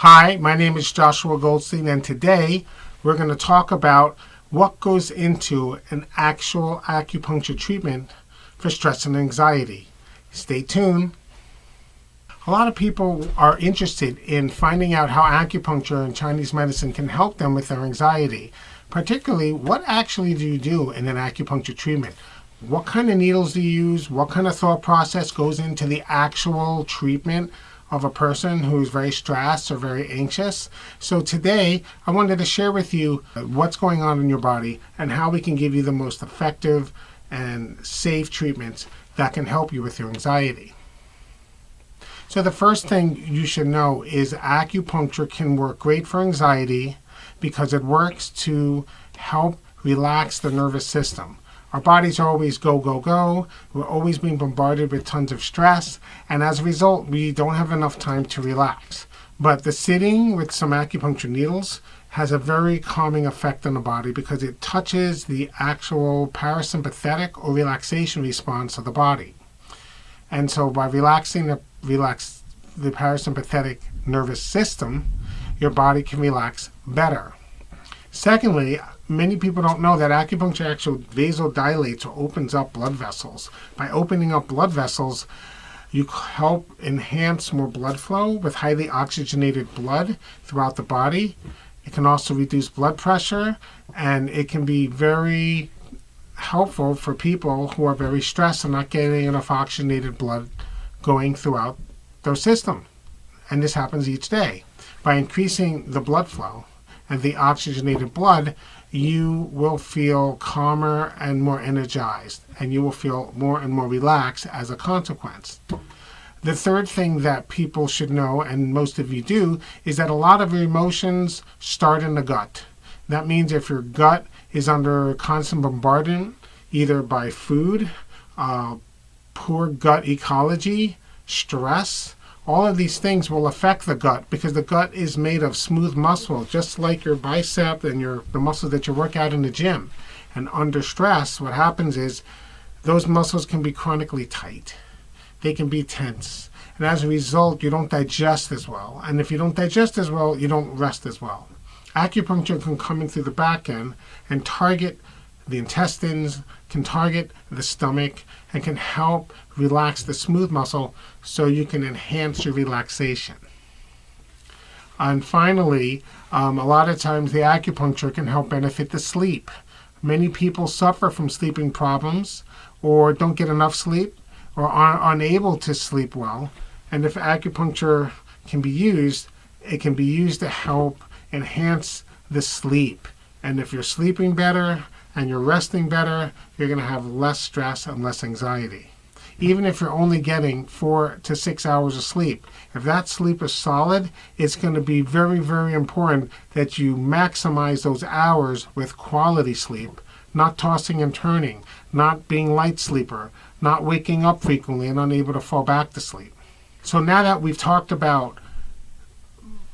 Hi, my name is Joshua Goldstein, and today we're going to talk about what goes into an actual acupuncture treatment for stress and anxiety. Stay tuned. A lot of people are interested in finding out how acupuncture and Chinese medicine can help them with their anxiety. Particularly, what actually do you do in an acupuncture treatment? What kind of needles do you use? What kind of thought process goes into the actual treatment of a person who's very stressed or very anxious? So today, I wanted to share with you what's going on in your body and how we can give you the most effective and safe treatments that can help you with your anxiety. So the first thing you should know is acupuncture can work great for anxiety because it works to help relax the nervous system. Our bodies are always go, go, go. We're always being bombarded with tons of stress, and as a result, we don't have enough time to relax. But the sitting with some acupuncture needles has a very calming effect on the body because it touches the actual parasympathetic or relaxation response of the body. And so by relaxing the parasympathetic nervous system, your body can relax better. Secondly, many people don't know that acupuncture actually vasodilates or opens up blood vessels. By opening up blood vessels, you help enhance more blood flow with highly oxygenated blood throughout the body. It can also reduce blood pressure, and it can be very helpful for people who are very stressed and not getting enough oxygenated blood going throughout their system. And this happens each day. By increasing the blood flow and the oxygenated blood, you will feel calmer and more energized, and you will feel more and more relaxed as a consequence. The third thing that people should know, and most of you do, is that a lot of your emotions start in the gut. That means if your gut is under constant bombardment, either by food, poor gut ecology, stress, all of these things will affect the gut because the gut is made of smooth muscle, just like your bicep and the muscles that you work out in the gym. And under stress, what happens is those muscles can be chronically tight. They can be tense. And as a result, you don't digest as well. And if you don't digest as well, you don't rest as well. Acupuncture can come in through the back end and target the intestines, can target the stomach, and can help relax the smooth muscle so you can enhance your relaxation. And finally, a lot of times the acupuncture can help benefit the sleep. Many people suffer from sleeping problems or don't get enough sleep or are unable to sleep well. And if acupuncture can be used, it can be used to help enhance the sleep. And if you're sleeping better and you're resting better, you're going to have less stress and less anxiety. Even if you're only getting 4 to 6 hours of sleep, if that sleep is solid, it's going to be very, very important that you maximize those hours with quality sleep, not tossing and turning, not being light sleeper, not waking up frequently and unable to fall back to sleep. So now that we've talked about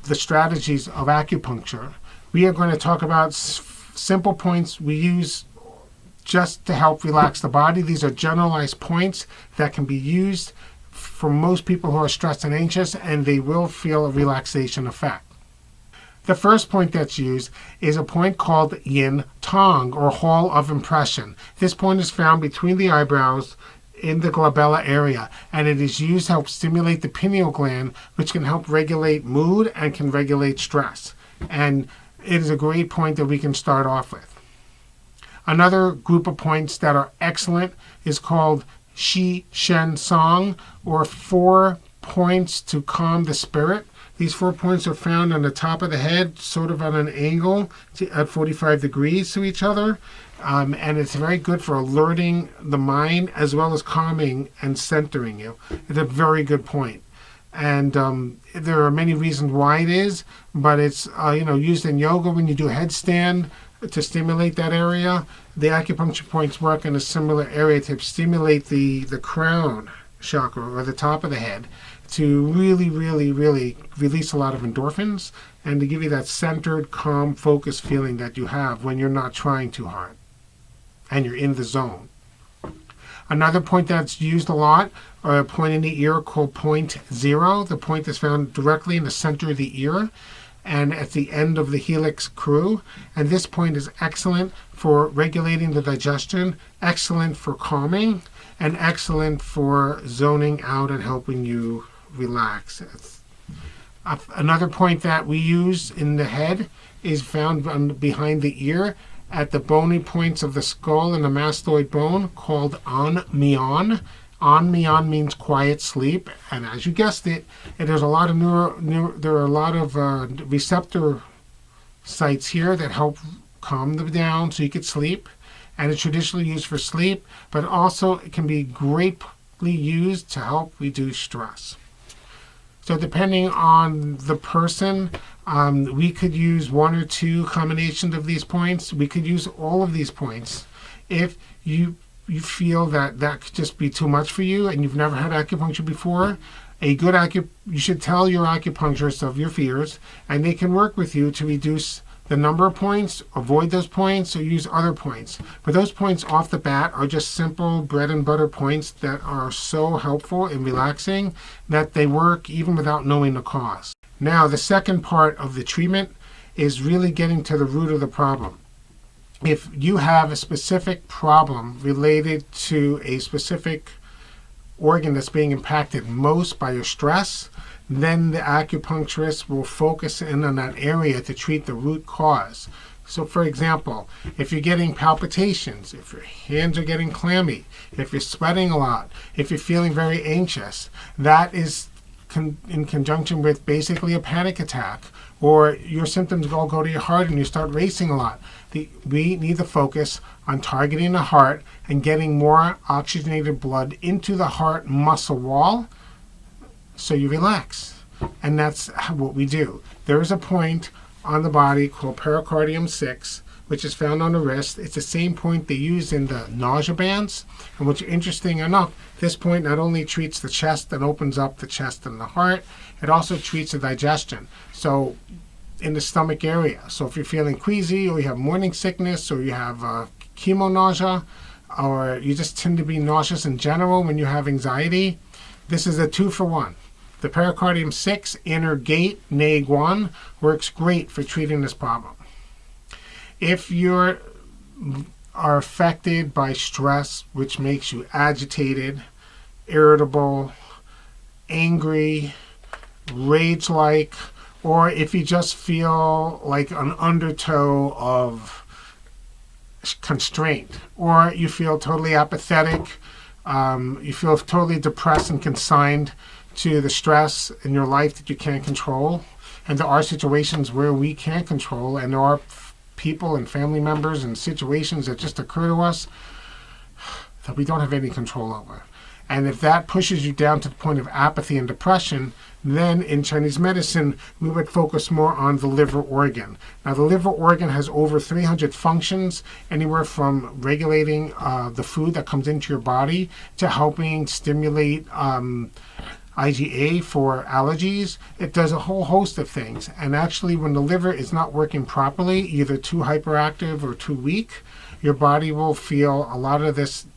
the strategies of acupuncture, we are going to talk about simple points we use just to help relax the body. These are generalized points that can be used for most people who are stressed and anxious, and they will feel a relaxation effect. The first point that's used is a point called Yin Tong, or Hall of Impression. This point is found between the eyebrows in the glabella area, and it is used to help stimulate the pineal gland, which can help regulate mood and can regulate stress. And it is a great point that we can start off with. Another group of points that are excellent is called Shi Shen Song, or 4 points to calm the spirit. These 4 points are found on the top of the head, sort of on an angle at 45 degrees to each other. And it's very good for alerting the mind as well as calming and centering you. It's a very good point. And there are many reasons why it is, but it's used in yoga when you do a headstand to stimulate that area. The acupuncture points work in a similar area to stimulate the crown chakra, or the top of the head, to really, really, really release a lot of endorphins and to give you that centered, calm, focused feeling that you have when you're not trying too hard and you're in the zone. Another point that's used a lot, a point in the ear called point 0. The point is found directly in the center of the ear and at the end of the helix crew. And this point is excellent for regulating the digestion, excellent for calming, and excellent for zoning out and helping you relax. Another point that we use in the head is found behind the ear at the bony points of the skull and the mastoid bone, called on myon. On myon means quiet sleep, and as you guessed it, there's a lot of there are a lot of receptor sites here that help calm them down so you could sleep. And it's traditionally used for sleep, but also it can be greatly used to help reduce stress. So depending on the person, we could use one or two combinations of these points. We could use all of these points. If you feel that could just be too much for you and you've never had acupuncture before, you should tell your acupuncturist of your fears, and they can work with you to reduce the number of points, avoid those points, or use other points. But those points off the bat are just simple bread and butter points that are so helpful in relaxing that they work even without knowing the cause. Now, the second part of the treatment is really getting to the root of the problem. If you have a specific problem related to a specific organ that's being impacted most by your stress, then the acupuncturist will focus in on that area to treat the root cause. So for example, if you're getting palpitations, if your hands are getting clammy, if you're sweating a lot, if you're feeling very anxious, that is in conjunction with basically a panic attack, or your symptoms all go to your heart and you start racing a lot. We need to focus on targeting the heart and getting more oxygenated blood into the heart muscle wall so you relax. And that's what we do. There is a point on the body called pericardium 6, which is found on the wrist. It's the same point they use in the nausea bands. And what's interesting enough, this point not only treats the chest and opens up the chest and the heart, it also treats the digestion. So in the stomach area. So if you're feeling queasy, or you have morning sickness, or you have chemo nausea, or you just tend to be nauseous in general when you have anxiety, this is a 2-for-1. The pericardium 6 inner gate, NA1, works great for treating this problem. If you are affected by stress, which makes you agitated, irritable, angry, rage-like, or if you just feel like an undertow of constraint, or you feel totally apathetic, you feel totally depressed and consigned to the stress in your life that you can't control, and there are situations where we can't control, and there are people and family members and situations that just occur to us that we don't have any control over. And if that pushes you down to the point of apathy and depression, then in Chinese medicine, we would focus more on the liver organ. Now, the liver organ has over 300 functions, anywhere from regulating the food that comes into your body to helping stimulate IgA for allergies. It does a whole host of things. And actually, when the liver is not working properly, either too hyperactive or too weak, your body will feel a lot of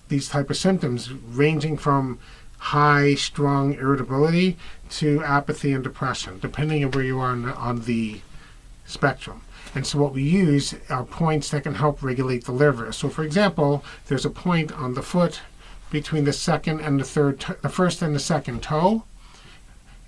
these type of symptoms, ranging from high, strong irritability to apathy and depression, depending on where you are on the spectrum. And so what we use are points that can help regulate the liver. So for example, there's a point on the foot between the second and the first and the second toe.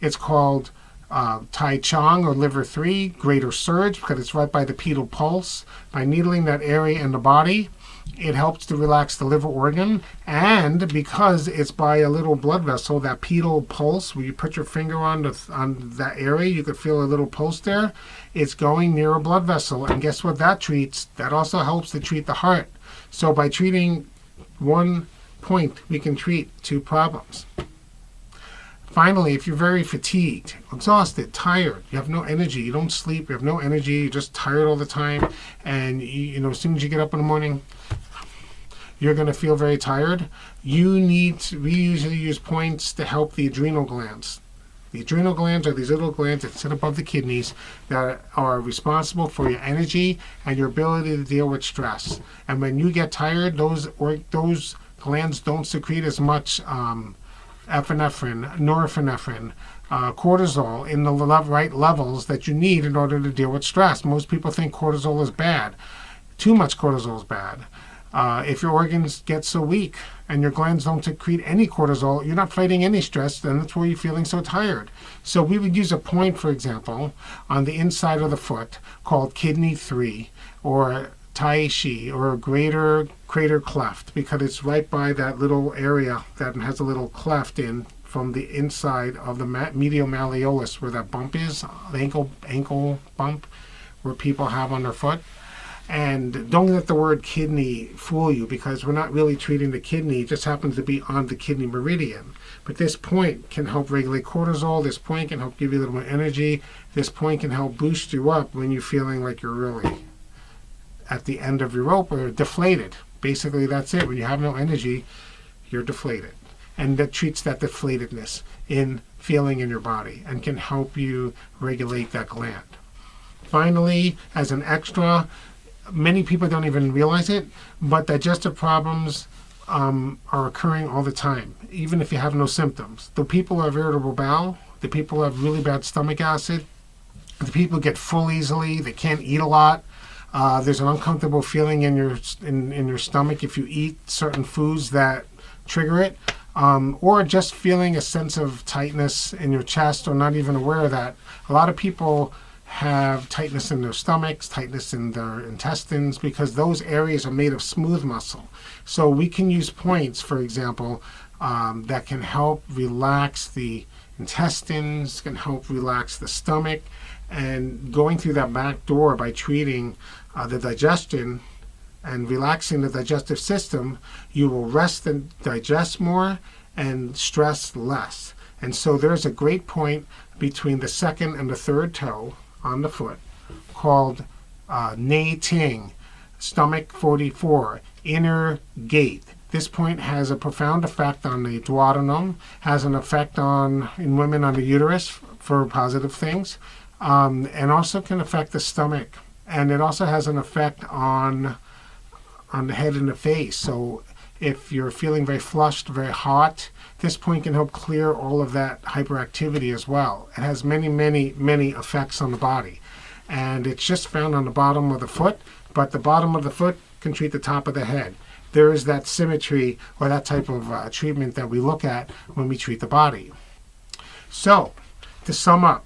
It's called Tai Chang, or liver 3, greater surge, because it's right by the pedal pulse. By needling that area in the body, it helps to relax the liver organ, and because it's by a little blood vessel, that pedal pulse, where you put your finger on that area, you could feel a little pulse there. It's going near a blood vessel, and guess what that treats? That also helps to treat the heart. So by treating one point, we can treat 2 problems. Finally, if you're very fatigued, exhausted, tired, you have no energy, you don't sleep, you have no energy, you're just tired all the time, and as soon as you get up in the morning, you're going to feel very tired. We usually use points to help the adrenal glands. The adrenal glands are these little glands that sit above the kidneys that are responsible for your energy and your ability to deal with stress. And when you get tired, those Glands don't secrete as much epinephrine, norepinephrine, cortisol in the right levels that you need in order to deal with stress. Most people think cortisol is bad. Too much cortisol is bad. If your organs get so weak and your glands don't secrete any cortisol, you're not fighting any stress, then that's why you're feeling so tired. So we would use a point, for example, on the inside of the foot called kidney 3 or Tai Chi or greater crater cleft, because it's right by that little area that has a little cleft in from the inside of the medial malleolus where that bump is, the ankle bump where people have on their foot. And don't let the word kidney fool you, because we're not really treating the kidney. It just happens to be on the kidney meridian. But this point can help regulate cortisol. This point can help give you a little more energy. This point can help boost you up when you're feeling like you're really at the end of your rope or deflated. Basically, that's it. When you have no energy, you're deflated. And that treats that deflatedness in feeling in your body and can help you regulate that gland. Finally, as an extra, many people don't even realize it, but digestive problems are occurring all the time, even if you have no symptoms. The people who have irritable bowel, the people who have really bad stomach acid, the people who get full easily, they can't eat a lot. There's an uncomfortable feeling in your stomach if you eat certain foods that trigger it, or just feeling a sense of tightness in your chest or not even aware of that. A lot of people have tightness in their stomachs, tightness in their intestines, because those areas are made of smooth muscle. So we can use points, for example, that can help relax the intestines, can help relax the stomach, and going through that back door by treating the digestion and relaxing the digestive system, you will rest and digest more and stress less. And so there's a great point between the second and the third toe on the foot called Nei Ting, stomach 44, inner gate. This point has a profound effect on the duodenum, has an effect in women on the uterus for positive things, and also can affect the stomach. And it also has an effect on the head and the face. So if you're feeling very flushed, very hot, this point can help clear all of that hyperactivity as well. It has many, many, many effects on the body. And it's just found on the bottom of the foot, but the bottom of the foot can treat the top of the head. There is that symmetry or that type of treatment that we look at when we treat the body. So, to sum up,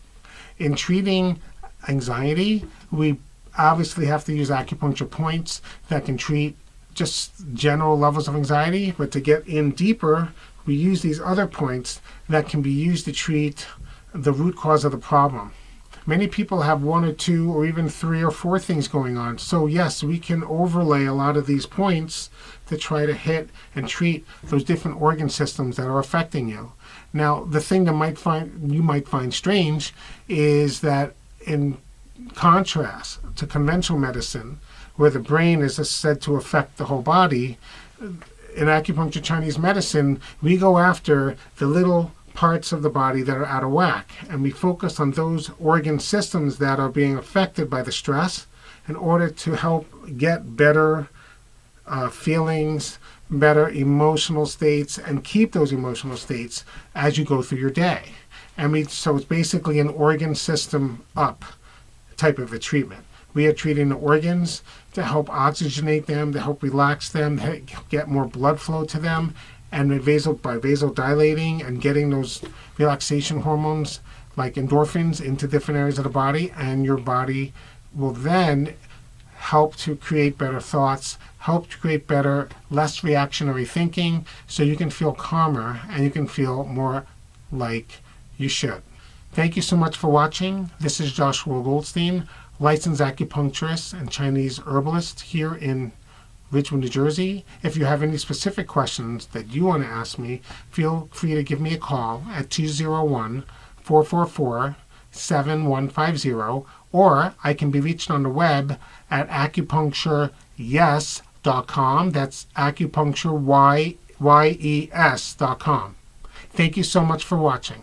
in treating anxiety, we obviously have to use acupuncture points that can treat just general levels of anxiety, but to get in deeper, we use these other points that can be used to treat the root cause of the problem. Many people have 1 or 2 or even 3 or 4 things going on. So yes, we can overlay a lot of these points to try to hit and treat those different organ systems that are affecting you. Now, the thing that you might find strange is that in contrast to conventional medicine, where the brain is said to affect the whole body, in acupuncture Chinese medicine, we go after the little parts of the body that are out of whack, and we focus on those organ systems that are being affected by the stress in order to help get better feelings, better emotional states, and keep those emotional states as you go through your day. So it's basically an organ system up type of a treatment. We are treating the organs to help oxygenate them, to help relax them, to get more blood flow to them, and by vasodilating and getting those relaxation hormones like endorphins into different areas of the body, and your body will then help to create better thoughts, help to create better, less reactionary thinking, so you can feel calmer and you can feel more like you should. Thank you so much for watching. This is Joshua Goldstein, licensed acupuncturist and Chinese herbalist here in Richmond, New Jersey. If you have any specific questions that you want to ask me, feel free to give me a call at 201-444-7150, or I can be reached on the web at acupunctureyes.com. That's acupunctureyes.com. Thank you so much for watching.